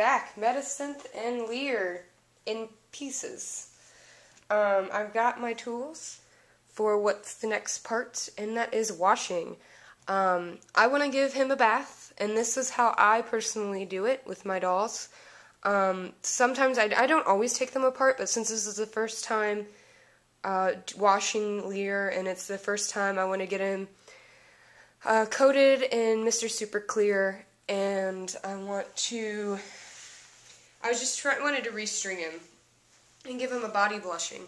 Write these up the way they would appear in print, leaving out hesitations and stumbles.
back. Medicynth and Llyr in pieces. I've got my tools for what's the next part, and that is washing. I want to give him a bath, and this is how I personally do it with my dolls. Sometimes I don't always take them apart, but since this is the first time washing Llyr, and it's the first time I want to get him coated in Mr. Super Clear, and wanted to restring him and give him a body blushing.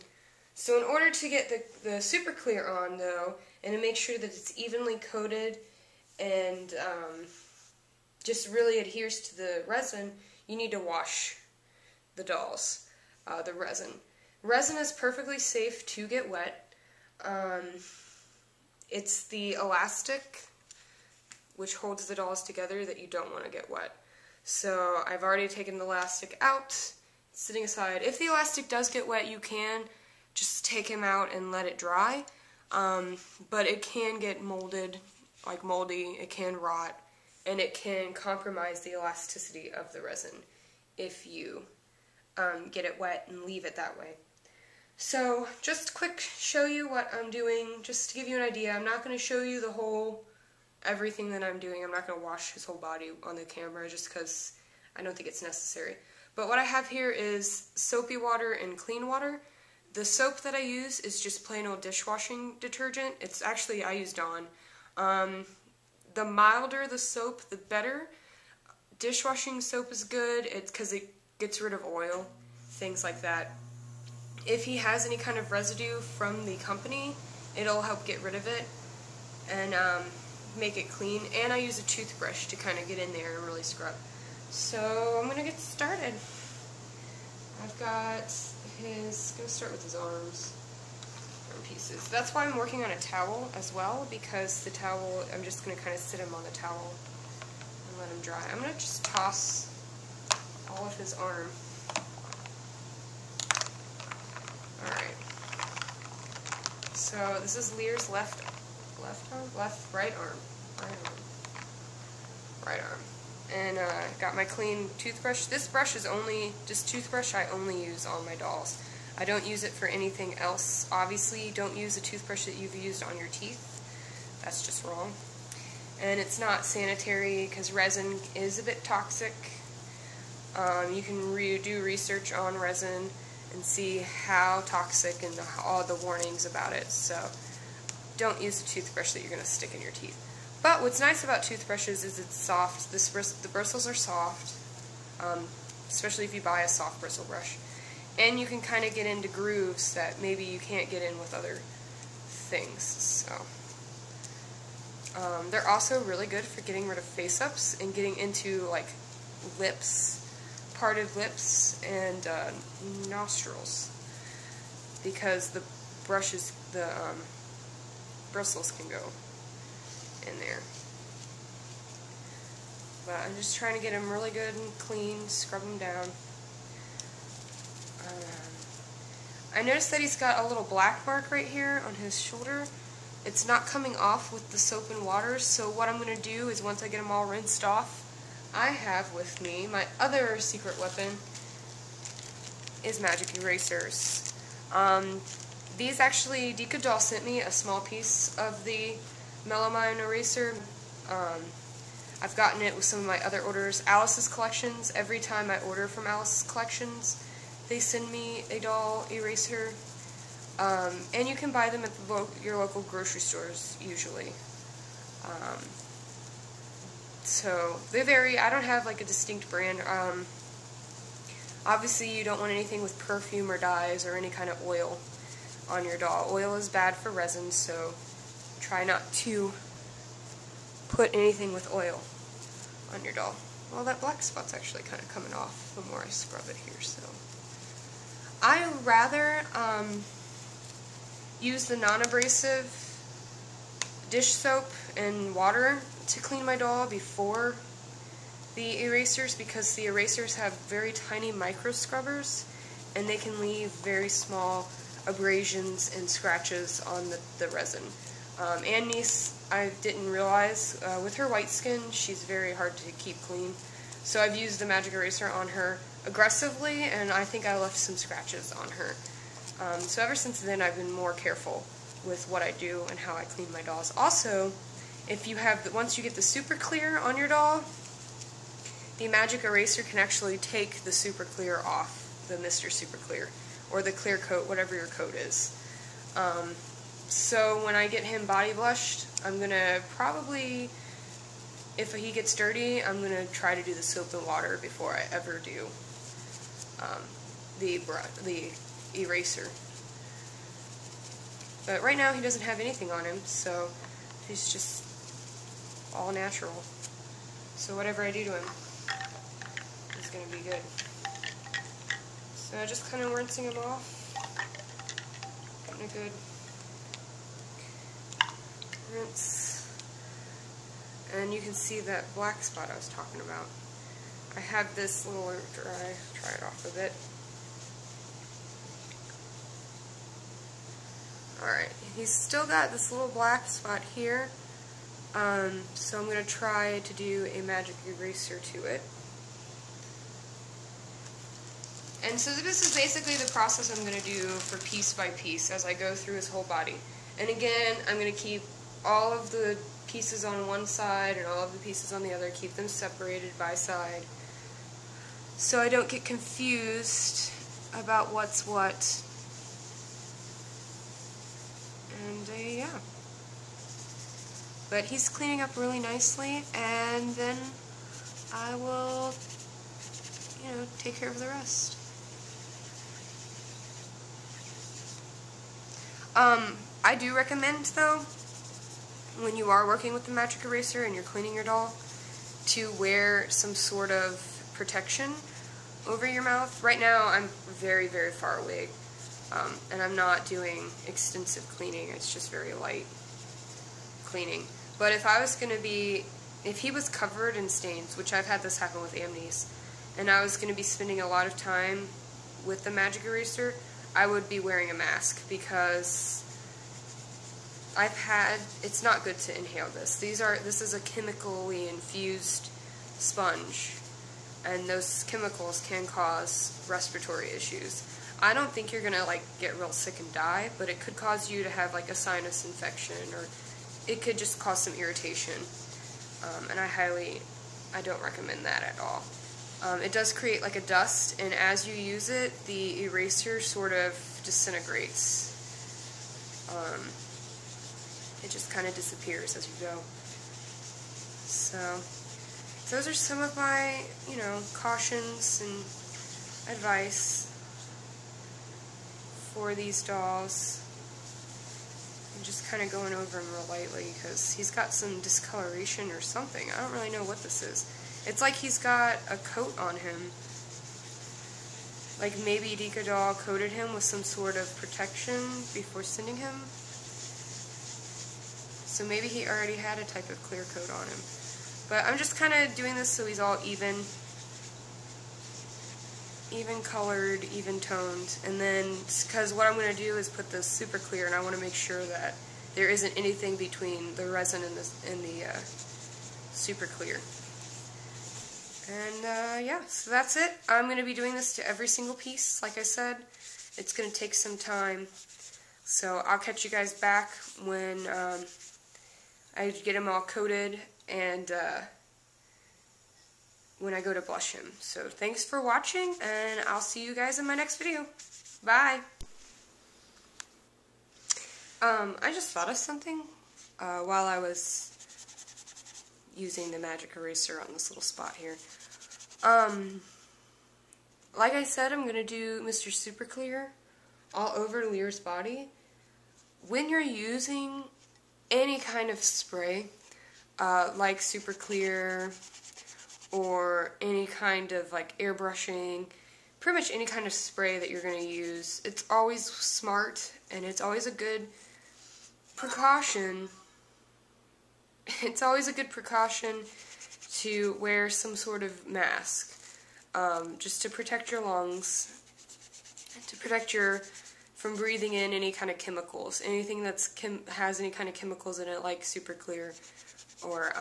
So in order to get the Super Clear on, though, and to make sure that it's evenly coated and just really adheres to the resin, you need to wash the dolls, the resin. Resin is perfectly safe to get wet. It's the elastic which holds the dolls together that you don't want to get wet. So I've already taken the elastic out, sitting aside. If the elastic does get wet, you can just take him out and let it dry. But it can get molded, like moldy, it can rot, and it can compromise the elasticity of the resin if you get it wet and leave it that way. So just quick show you what I'm doing, just to give you an idea. I'm not going to show you the whole everything that I'm doing. I'm not going to wash his whole body on the camera just because I don't think it's necessary. But what I have here is soapy water and clean water. The soap that I use is just plain old dishwashing detergent. It's actually, I use Dawn. The milder the soap, the better. Dishwashing soap is good. It's because it gets rid of oil, things like that. If he has any kind of residue from the company, it'll help get rid of it and make it clean. And I use a toothbrush to kind of get in there and really scrub. So I'm going to get started. I've got going to start with his arm pieces. That's why I'm working on a towel as well, because the towel, I'm just going to kind of sit him on the towel and let him dry. I'm going to just toss all of his arm. Alright. So this is Lyr's right arm. And got my clean toothbrush. This brush is toothbrush I only use on my dolls. I don't use it for anything else. Obviously, don't use a toothbrush that you've used on your teeth. That's just wrong. And it's not sanitary because resin is a bit toxic. You can do research on resin and see how toxic and all the warnings about it. So don't use a toothbrush that you're going to stick in your teeth. But what's nice about toothbrushes is it's soft. The bristles are soft, especially if you buy a soft bristle brush. And you can kind of get into grooves that maybe you can't get in with other things. So they're also really good for getting rid of face-ups and getting into like lips, parted lips, and nostrils, because the bristles can go in there. But I'm just trying to get him really good and clean, scrub him down. I noticed that he's got a little black mark right here on his shoulder. It's not coming off with the soap and water, so what I'm going to do is once I get them all rinsed off, I have with me my other secret weapon is magic erasers. These actually, DikaDoll sent me a small piece of the melamine eraser. I've gotten it with some of my other orders. Alice's Collections, every time I order from Alice's Collections, they send me a doll eraser. And you can buy them at your local grocery stores, usually. So, they vary. I don't have like a distinct brand. Obviously, you don't want anything with perfume or dyes or any kind of oil on your doll. Oil is bad for resin, so try not to put anything with oil on your doll. Well, that black spot's actually kind of coming off the more I scrub it here, so. I rather use the non-abrasive dish soap and water to clean my doll before the erasers, because the erasers have very tiny micro scrubbers and they can leave very small abrasions and scratches on the resin. Anne-Niece, I didn't realize, with her white skin, she's very hard to keep clean. So I've used the magic eraser on her aggressively, and I think I left some scratches on her. So ever since then, I've been more careful with what I do and how I clean my dolls. Also, if you have, once you get the super clear on your doll, the magic eraser can actually take the super clear off, the Mr. Super Clear, or the clear coat, whatever your coat is. So when I get him body blushed, I'm going to probably, if he gets dirty, I'm going to try to do the soap and water before I ever do the eraser. But right now he doesn't have anything on him, so he's just all natural. So whatever I do to him is going to be good. So just kind of rinsing him off, getting a good rinse. And you can see that black spot I was talking about. I have this little try it off a bit. Alright, he's still got this little black spot here, so I'm going to try to do a magic eraser to it. And so this is basically the process I'm going to do for piece by piece as I go through his whole body. And again, I'm going to keep all of the pieces on one side and all of the pieces on the other, keep them separated by side, so I don't get confused about what's what. And yeah. But he's cleaning up really nicely, and then I will, take care of the rest. I do recommend, though, when you are working with the magic eraser and you're cleaning your doll, to wear some sort of protection over your mouth. Right now, I'm very, very far away, and I'm not doing extensive cleaning. It's just very light cleaning. But if I was going to be, if he was covered in stains, which I've had this happen with Amni's, and I was going to be spending a lot of time with the magic eraser, I would be wearing a mask, because it's not good to inhale this. This is a chemically infused sponge, and those chemicals can cause respiratory issues. I don't think you're gonna get real sick and die, but it could cause you to have a sinus infection, or it could just cause some irritation. And I don't recommend that at all. It does create a dust, and as you use it, the eraser sort of disintegrates. It just kind of disappears as you go. So, those are some of my, cautions and advice for these dolls. I'm just kind of going over them real lightly, because he's got some discoloration or something. I don't really know what this is. It's like he's got a coat on him. Like maybe DikaDoll coated him with some sort of protection before sending him. So maybe he already had a type of clear coat on him. But I'm just kind of doing this so he's all even colored, even toned. And then, because what I'm going to do is put this super clear, and I want to make sure that there isn't anything between the resin and the super clear. And yeah, so that's it. I'm going to be doing this to every single piece, like I said. It's going to take some time. So I'll catch you guys back when I get them all coated, and when I go to blush him. So thanks for watching, and I'll see you guys in my next video. Bye! I just thought of something while I was using the magic eraser on this little spot here. Like I said, I'm going to do Mr. Super Clear all over Lyr's body. When you're using any kind of spray, like Super Clear, or any kind of airbrushing, pretty much any kind of spray that you're going to use, it's always smart, and it's always a good precaution. It's always a good precaution to wear some sort of mask, just to protect your lungs, to protect from breathing in any kind of chemicals. Anything that has any kind of chemicals in it, like Super Clear, or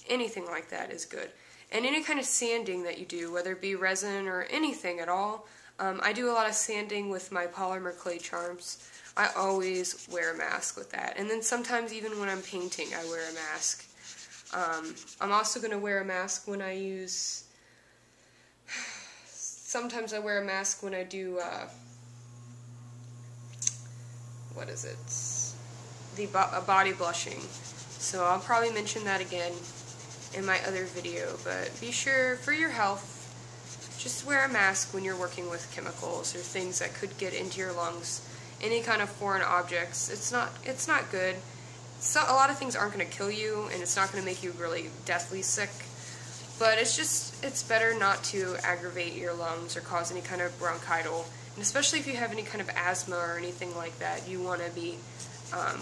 anything like that is good. And any kind of sanding that you do, whether it be resin or anything at all. I do a lot of sanding with my polymer clay charms. I always wear a mask with that. And then sometimes even when I'm painting, I wear a mask. I'm also going to wear a mask when I use... Sometimes I wear a mask when I do... what is it? Body blushing. So I'll probably mention that again in my other video. But be sure, for your health, just wear a mask when you're working with chemicals or things that could get into your lungs. Any kind of foreign objects. It's not good. So a lot of things aren't going to kill you, and it's not going to make you really deathly sick. But it's better not to aggravate your lungs or cause any kind of bronchital. And especially if you have any kind of asthma or anything like that, you want to be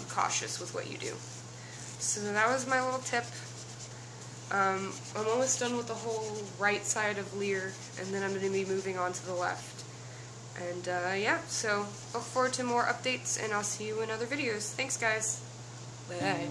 cautious with what you do. So that was my little tip. I'm almost done with the whole right side of Llyr, and then I'm going to be moving on to the left. And yeah, so look forward to more updates, and I'll see you in other videos. Thanks, guys. Bye.